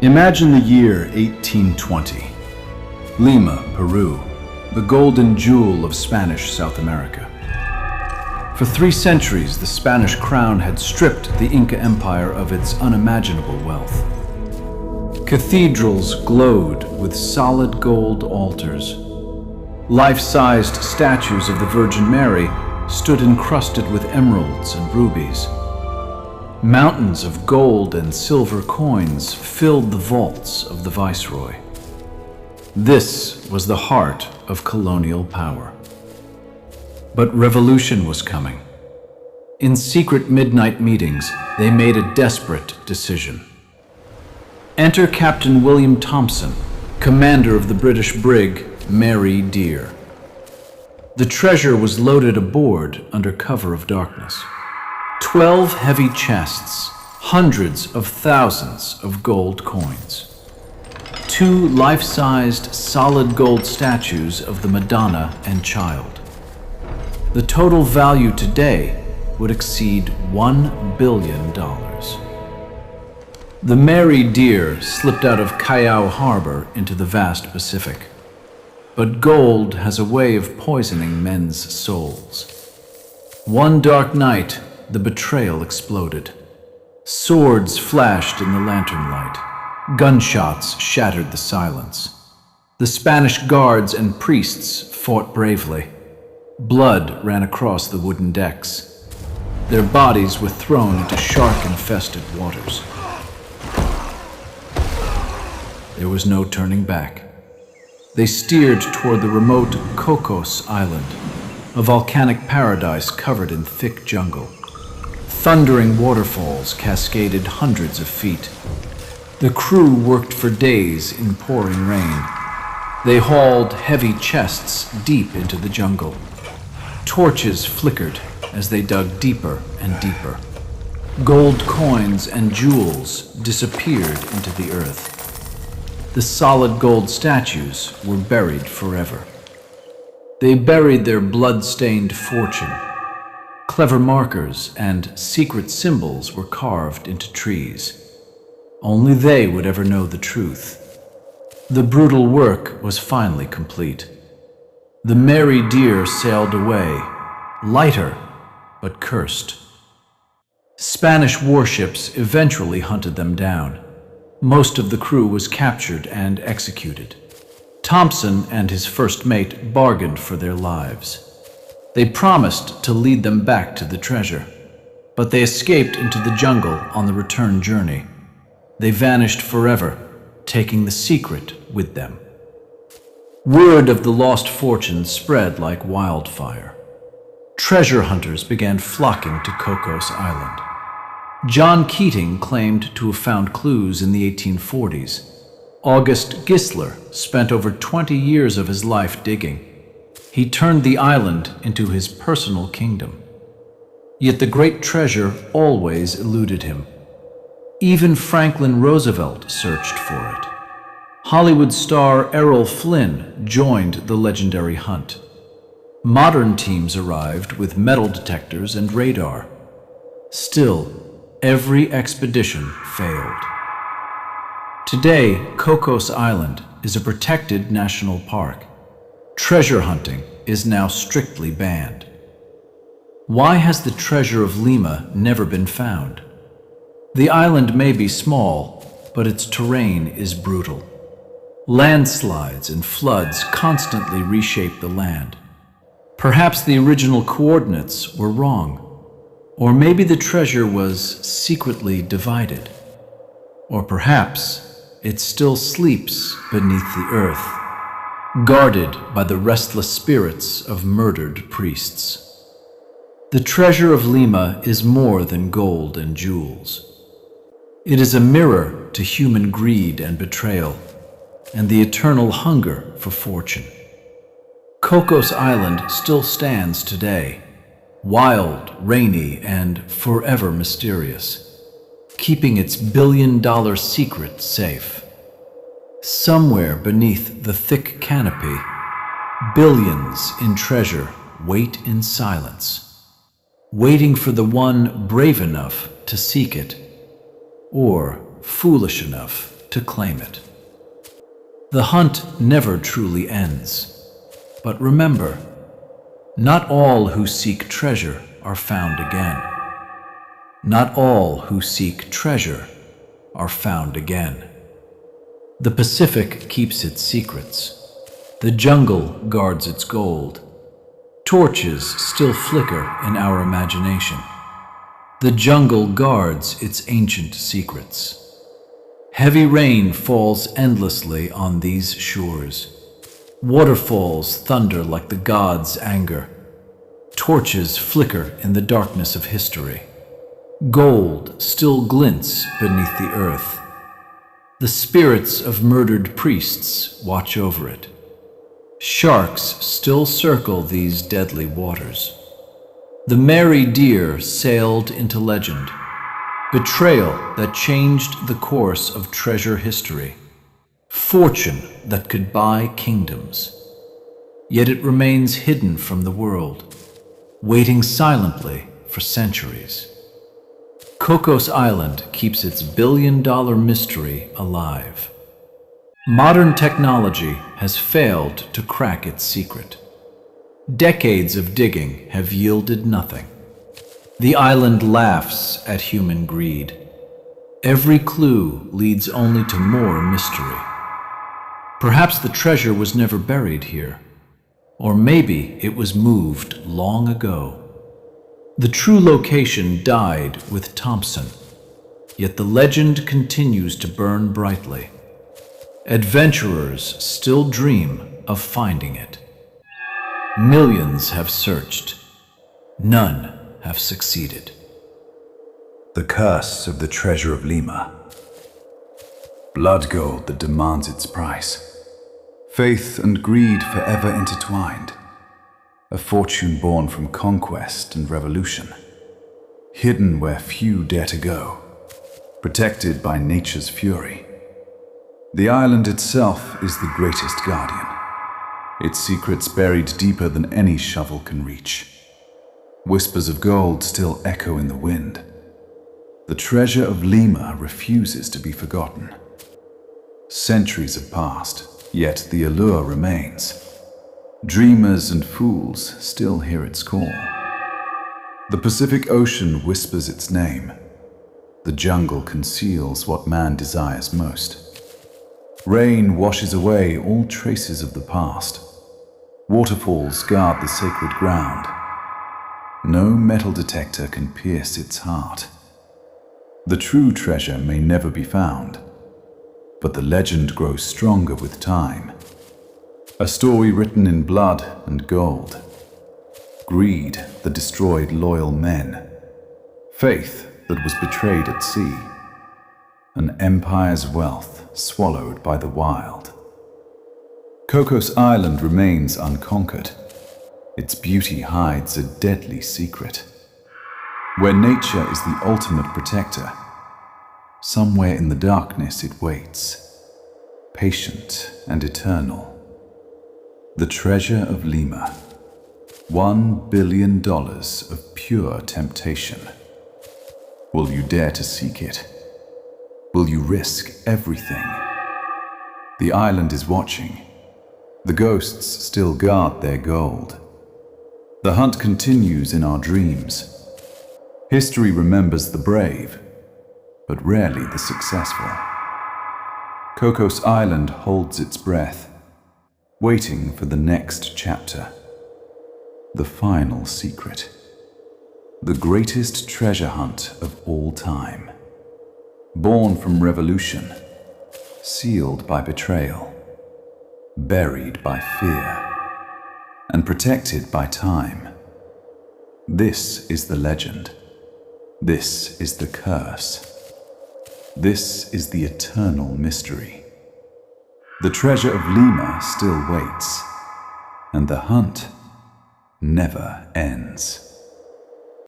Imagine the year 1820. Lima, Peru, the golden jewel of Spanish South America. For 3 centuries, the Spanish crown had stripped the Inca Empire of its unimaginable wealth. Cathedrals glowed with solid gold altars. Life-sized statues of the Virgin Mary stood encrusted with emeralds and rubies. Mountains of gold and silver coins filled the vaults of the viceroy. This was the heart of colonial power. But revolution was coming. In secret midnight meetings, they made a desperate decision. Enter Captain William Thompson, commander of the British brig Mary Dear. The treasure was loaded aboard under cover of darkness. 12 heavy chests, hundreds of thousands of gold coins. 2 life-sized solid gold statues of the Madonna and Child. The total value today would exceed $1 billion. The Mary Dear slipped out of Callao Harbor into the vast Pacific. But gold has a way of poisoning men's souls. One dark night, the betrayal exploded. Swords flashed in the lantern light. Gunshots shattered the silence. The Spanish guards and priests fought bravely. Blood ran across the wooden decks. Their bodies were thrown into shark-infested waters. There was no turning back. They steered toward the remote Cocos Island, a volcanic paradise covered in thick jungle. Thundering waterfalls cascaded hundreds of feet. The crew worked for days in pouring rain. They hauled heavy chests deep into the jungle. Torches flickered as they dug deeper and deeper. Gold coins and jewels disappeared into the earth. The solid gold statues were buried forever. They buried their blood-stained fortune. Clever markers and secret symbols were carved into trees. Only they would ever know the truth. The brutal work was finally complete. The Mary Dear sailed away, lighter but cursed. Spanish warships eventually hunted them down. Most of the crew was captured and executed. Thompson and his first mate bargained for their lives. They promised to lead them back to the treasure, but they escaped into the jungle on the return journey. They vanished forever, taking the secret with them. Word of the lost fortune spread like wildfire. Treasure hunters began flocking to Cocos Island. John Keating claimed to have found clues in the 1840s. August Gisler spent over 20 years of his life digging. He turned the island into his personal kingdom. Yet the great treasure always eluded him. Even Franklin Roosevelt searched for it. Hollywood star Errol Flynn joined the legendary hunt. Modern teams arrived with metal detectors and radar. Still, every expedition failed. Today, Cocos Island is a protected national park. Treasure hunting is now strictly banned. Why has the Treasure of Lima never been found? The island may be small, but its terrain is brutal. Landslides and floods constantly reshape the land. Perhaps the original coordinates were wrong. Or maybe the treasure was secretly divided. Or perhaps it still sleeps beneath the earth, guarded by the restless spirits of murdered priests. The Treasure of Lima is more than gold and jewels. It is a mirror to human greed and betrayal, and the eternal hunger for fortune. Cocos Island still stands today, wild, rainy, and forever mysterious, keeping its billion-dollar secret safe. Somewhere beneath the thick canopy, billions in treasure wait in silence, waiting for the one brave enough to seek it, or foolish enough to claim it. The hunt never truly ends. But remember, not all who seek treasure are found again. Not all who seek treasure are found again. The Pacific keeps its secrets. The jungle guards its gold. Torches still flicker in our imagination. The jungle guards its ancient secrets. Heavy rain falls endlessly on these shores. Waterfalls thunder like the gods' anger. Torches flicker in the darkness of history. Gold still glints beneath the earth. The spirits of murdered priests watch over it. Sharks still circle these deadly waters. The merry deer sailed into legend. Betrayal that changed the course of treasure history. Fortune that could buy kingdoms. Yet it remains hidden from the world, waiting silently for centuries. Cocos Island keeps its billion-dollar mystery alive. Modern technology has failed to crack its secret. Decades of digging have yielded nothing. The island laughs at human greed. Every clue leads only to more mystery. Perhaps the treasure was never buried here, or maybe it was moved long ago. The true location died with Thompson, yet the legend continues to burn brightly. Adventurers still dream of finding it. Millions have searched. None have succeeded. The curse of the Treasure of Lima. Blood gold that demands its price. Faith and greed forever intertwined. A fortune born from conquest and revolution. Hidden where few dare to go. Protected by nature's fury. The island itself is the greatest guardian. Its secrets buried deeper than any shovel can reach. Whispers of gold still echo in the wind. The Treasure of Lima refuses to be forgotten. Centuries have passed, yet the allure remains. Dreamers and fools still hear its call. The Pacific Ocean whispers its name. The jungle conceals what man desires most. Rain washes away all traces of the past. Waterfalls guard the sacred ground. No metal detector can pierce its heart. The true treasure may never be found, but the legend grows stronger with time. A story written in blood and gold. Greed that destroyed loyal men. Faith that was betrayed at sea. An empire's wealth swallowed by the wild. Cocos Island remains unconquered. Its beauty hides a deadly secret. Where nature is the ultimate protector, somewhere in the darkness it waits, patient and eternal. The Treasure of Lima. $1 billion of pure temptation. Will you dare to seek it? Will you risk everything? The island is watching. The ghosts still guard their gold. The hunt continues in our dreams. History remembers the brave, but rarely the successful. Cocos Island holds its breath, waiting for the next chapter. The final secret. The greatest treasure hunt of all time. Born from revolution, sealed by betrayal, buried by fear, and protected by time. This is the legend. This is the curse. This is the eternal mystery. The Treasure of Lima still waits, and the hunt never ends.